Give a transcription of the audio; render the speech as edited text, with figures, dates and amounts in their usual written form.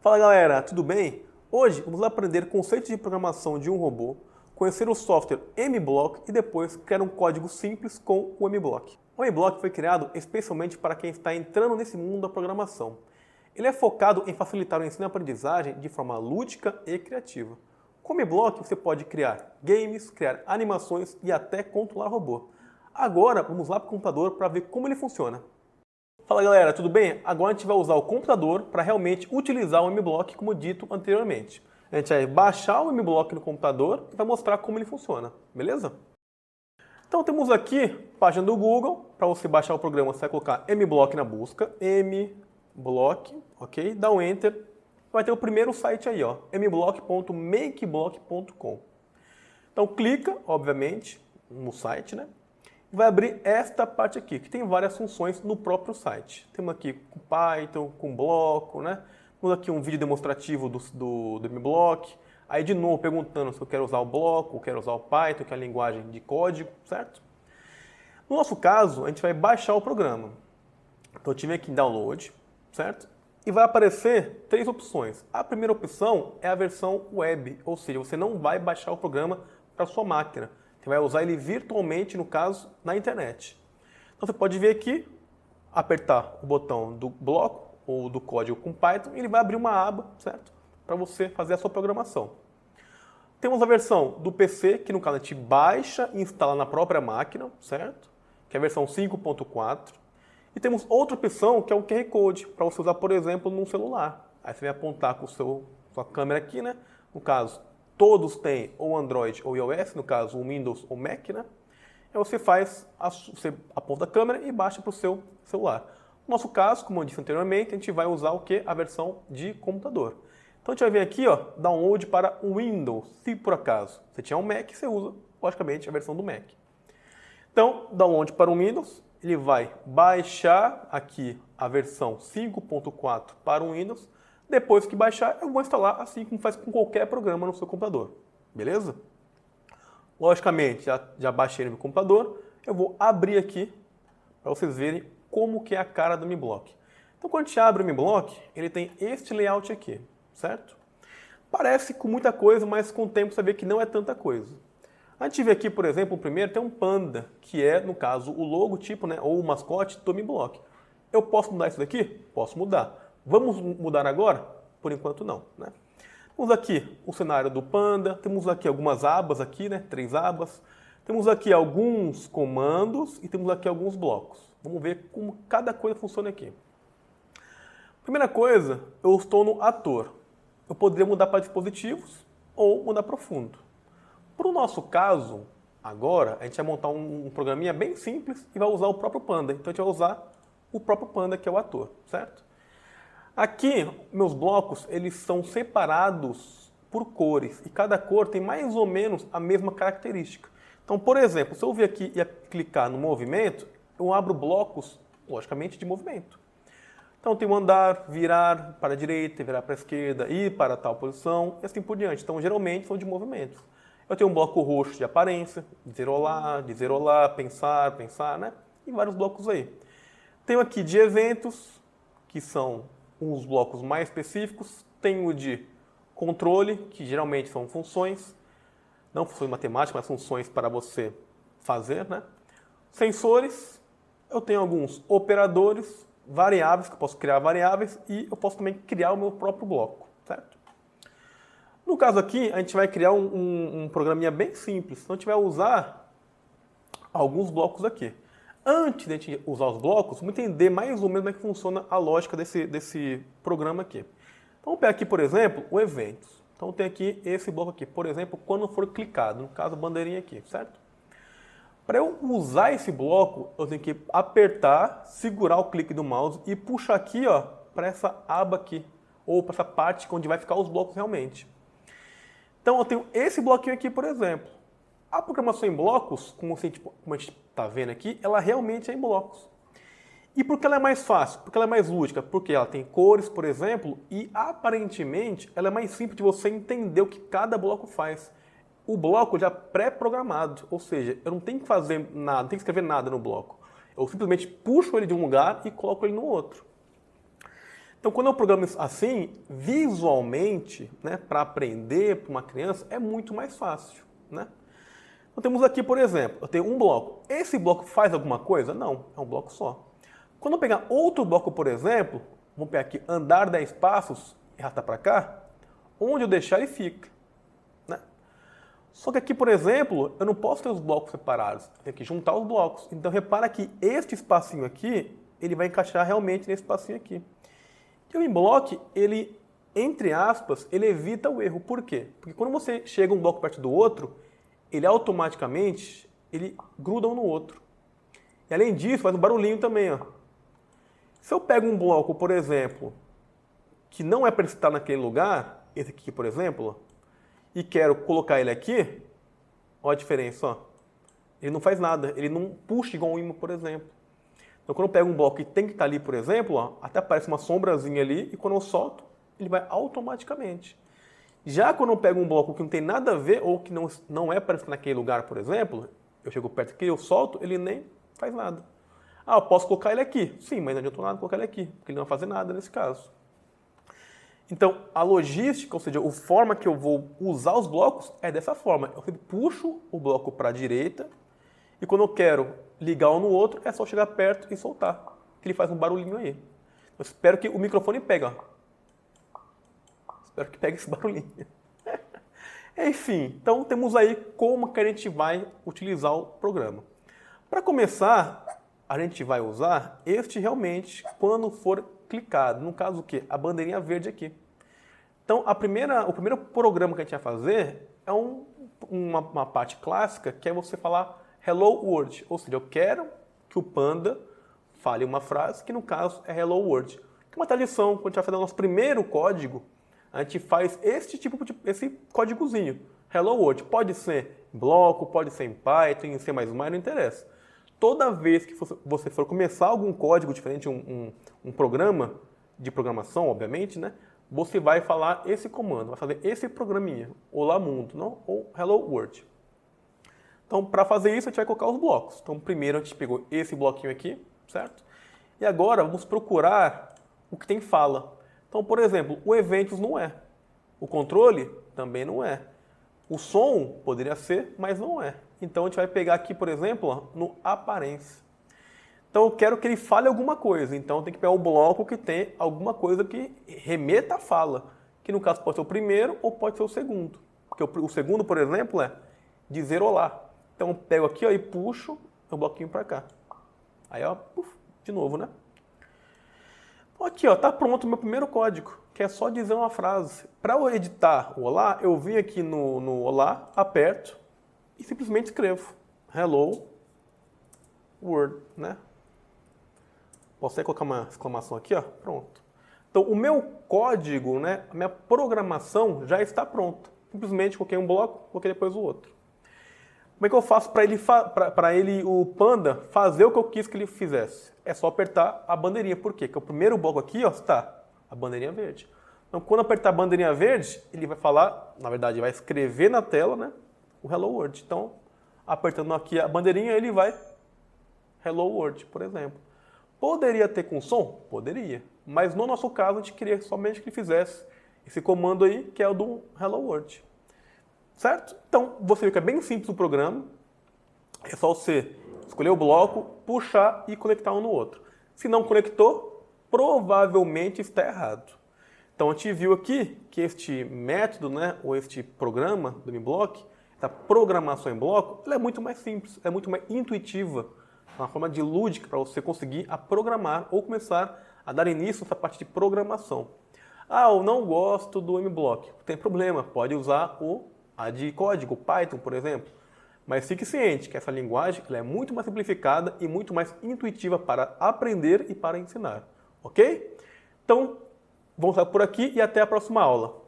Fala galera, tudo bem? Hoje vamos aprender conceitos de programação de um robô, conhecer o software MBlock e depois criar um código simples com o MBlock. O MBlock foi criado especialmente para quem está entrando nesse mundo da programação. Ele é focado em facilitar o ensino e aprendizagem de forma lúdica e criativa. Com o MBlock você pode criar games, criar animações e até controlar robô. Agora vamos lá para o computador para ver como ele funciona. Fala galera, tudo bem? Agora a gente vai usar o computador para realmente utilizar o MBlock como dito anteriormente. A gente vai baixar o MBlock no computador e vai mostrar como ele funciona, beleza? Então temos aqui a página do Google, para você baixar o programa você vai colocar MBlock na busca, MBlock, ok? Dá um Enter, vai ter o primeiro site aí, ó, mblock.makeblock.com. Então clica, obviamente, no site, né? Vai abrir esta parte aqui, que tem várias funções no próprio site. Temos aqui com Python, com bloco, né? Temos aqui um vídeo demonstrativo do MBlock. Aí de novo perguntando se eu quero usar o bloco, ou quero usar o Python, que é a linguagem de código, certo? No nosso caso, a gente vai baixar o programa. Então eu tive aqui em download, certo? E vai aparecer três opções. A primeira opção é a versão web, ou seja, você não vai baixar o programa para sua máquina. Você vai usar ele virtualmente, no caso, na internet. Então você pode ver aqui, apertar o botão do bloco ou do código com Python, e ele vai abrir uma aba, certo? Para você fazer a sua programação. Temos a versão do PC, que no caso a gente baixa e instala na própria máquina, certo? Que é a versão 5.4. E temos outra opção, que é o QR Code, para você usar, por exemplo, num celular. Aí você vai apontar com sua câmera aqui, né? No caso, todos têm ou Android ou iOS, no caso o Windows ou Mac, né? Aí você você aponta a câmera e baixa para o seu celular. No nosso caso, como eu disse anteriormente, a gente vai usar o que? A versão de computador. Então a gente vai vir aqui, ó, download para o Windows, se por acaso você tinha um Mac, você usa, logicamente, a versão do Mac. Então, download para o Windows, ele vai baixar aqui a versão 5.4 para o Windows. Depois que baixar, eu vou instalar assim como faz com qualquer programa no seu computador. Beleza? Logicamente, já baixei no meu computador. Eu vou abrir aqui para vocês verem como que é a cara do MBlock. Então, quando a gente abre o MBlock, ele tem este layout aqui, certo? Parece com muita coisa, mas com o tempo você vê que não é tanta coisa. A gente vê aqui, por exemplo, o primeiro tem um panda, que é, no caso, o logotipo, né, ou o mascote do MBlock. Eu posso mudar isso daqui? Posso mudar. Vamos mudar agora? Por enquanto não, né? Temos aqui o cenário do Panda, temos aqui algumas abas aqui, né? 3 abas. Temos aqui alguns comandos e temos aqui alguns blocos. Vamos ver como cada coisa funciona aqui. Primeira coisa, eu estou no ator. Eu poderia mudar para dispositivos ou mudar para o fundo. Para o nosso caso, agora, a gente vai montar um programinha bem simples e vai usar o próprio Panda. Então a gente vai usar o próprio Panda, que é o ator, certo? Aqui, meus blocos, eles são separados por cores e cada cor tem mais ou menos a mesma característica. Então, por exemplo, se eu vir aqui e clicar no movimento, eu abro blocos, logicamente, de movimento. Então, tem o andar, virar para a direita, virar para a esquerda, ir para tal posição e assim por diante. Então, geralmente, são de movimentos. Eu tenho um bloco roxo de aparência, dizer olá, pensar, né? E vários blocos aí. Tenho aqui de eventos, que são uns blocos mais específicos. Tenho de controle, que geralmente são funções, não funções matemáticas, mas funções para você fazer, né? Sensores, eu tenho alguns operadores, variáveis, que eu posso criar variáveis, e eu posso também criar o meu próprio bloco, certo? No caso aqui, a gente vai criar um programinha bem simples, então a gente vai usar alguns blocos aqui. Antes de a gente usar os blocos, vamos entender mais ou menos como é que funciona a lógica desse programa aqui. Então, vamos pegar aqui, por exemplo, o eventos. Então, tem aqui esse bloco aqui, por exemplo, quando for clicado, no caso, a bandeirinha aqui, certo? Para eu usar esse bloco, eu tenho que apertar, segurar o clique do mouse e puxar aqui, ó, para essa aba aqui, ou para essa parte onde vai ficar os blocos realmente. Então, eu tenho esse bloquinho aqui, por exemplo. A programação em blocos, como a gente está vendo aqui, ela realmente é em blocos. E por que ela é mais fácil? Porque ela é mais lúdica? Porque ela tem cores, por exemplo, e aparentemente ela é mais simples de você entender o que cada bloco faz. O bloco já pré-programado, ou seja, eu não tenho que fazer nada, não tenho que escrever nada no bloco. Eu simplesmente puxo ele de um lugar e coloco ele no outro. Então, quando eu programo isso assim, visualmente, né, para aprender para uma criança, é muito mais fácil, né? Então, temos aqui, por exemplo, eu tenho um bloco. Esse bloco faz alguma coisa? Não, é um bloco só. Quando eu pegar outro bloco, por exemplo, vamos pegar aqui andar 10 passos e arrastar para cá, onde eu deixar ele fica, né? Só que aqui, por exemplo, eu não posso ter os blocos separados, eu tenho que juntar os blocos. Então, repara que este espacinho aqui, ele vai encaixar realmente nesse espacinho aqui. E o emblock, ele, entre aspas, ele evita o erro. Por quê? Porque quando você chega um bloco perto do outro, ele automaticamente, ele gruda um no outro. E além disso, faz um barulhinho também, ó. Se eu pego um bloco, por exemplo, que não é para estar naquele lugar, esse aqui, por exemplo, ó, e quero colocar ele aqui, olha a diferença, ó. Ele não faz nada, ele não puxa igual um ímã, por exemplo. Então, quando eu pego um bloco que tem que estar ali, por exemplo, ó, até aparece uma sombrazinha ali, e quando eu solto, ele vai automaticamente. Já quando eu pego um bloco que não tem nada a ver, ou que não é para estar naquele lugar, por exemplo, eu chego perto aqui, eu solto, ele nem faz nada. Ah, eu posso colocar ele aqui. Sim, mas não adianta nada colocar ele aqui, porque ele não vai fazer nada nesse caso. Então, a logística, ou seja, a forma que eu vou usar os blocos é dessa forma. Eu sempre puxo o bloco para a direita, e quando eu quero ligar um no outro, é só chegar perto e soltar, que ele faz um barulhinho aí. Eu espero que o microfone pegue, ó. Espero que pegue esse barulhinho. Enfim, então temos aí como que a gente vai utilizar o programa. Para começar, a gente vai usar este realmente quando for clicado. No caso o quê? A bandeirinha verde aqui. Então, o primeiro programa que a gente vai fazer é uma parte clássica, que é você falar Hello World. Ou seja, eu quero que o Panda fale uma frase, que no caso é Hello World. Que é uma tradição, quando a gente vai fazer o nosso primeiro código, a gente faz esse códigozinho. Hello World. Pode ser em bloco, pode ser em Python, em C++, não interessa. Toda vez que você for começar algum código diferente, um programa de programação, obviamente, né? Você vai falar esse comando, vai fazer esse programinha. Olá mundo, não? Ou Hello World. Então, para fazer isso, a gente vai colocar os blocos. Então, primeiro a gente pegou esse bloquinho aqui, certo? E agora vamos procurar o que tem fala. Então, por exemplo, o eventos não é. O controle também não é. O som poderia ser, mas não é. Então, a gente vai pegar aqui, por exemplo, ó, no aparência. Então, eu quero que ele fale alguma coisa. Então, tem que pegar o bloco que tem alguma coisa que remeta à fala. Que, no caso, pode ser o primeiro ou pode ser o segundo. Porque o segundo, por exemplo, é dizer olá. Então, eu pego aqui ó, e puxo o bloquinho para cá. Aí, ó, de novo, né? Aqui, ó, tá pronto o meu primeiro código, que é só dizer uma frase. Para eu editar o olá, eu vim aqui no olá, aperto e simplesmente escrevo Hello World, né? Posso até colocar uma exclamação aqui, ó, pronto. Então, o meu código, né, a minha programação já está pronta. Simplesmente coloquei um bloco, coloquei depois o outro. Como é que eu faço para ele, o Panda, fazer o que eu quis que ele fizesse? É só apertar a bandeirinha. Por quê? Porque o primeiro bloco aqui, ó, está a bandeirinha verde. Então, quando eu apertar a bandeirinha verde, ele vai falar, na verdade, vai escrever na tela, né, o Hello World. Então, apertando aqui a bandeirinha, ele vai Hello World, por exemplo. Poderia ter com som? Poderia. Mas no nosso caso, a gente queria somente que ele fizesse esse comando aí, que é o do Hello World. Certo? Então, você vê que é bem simples o programa. É só você escolher o bloco, puxar e conectar um no outro. Se não conectou, provavelmente está errado. Então, a gente viu aqui que este método, né, ou este programa do MBlock, essa programação em bloco, ela é muito mais simples, é muito mais intuitiva. É uma forma de lúdica para você conseguir a programar ou começar a dar início a essa parte de programação. Ah, eu não gosto do MBlock. Não tem problema, pode usar a de código, Python, por exemplo. Mas fique ciente que essa linguagem ela é muito mais simplificada e muito mais intuitiva para aprender e para ensinar. Ok? Então, vamos por aqui e até a próxima aula.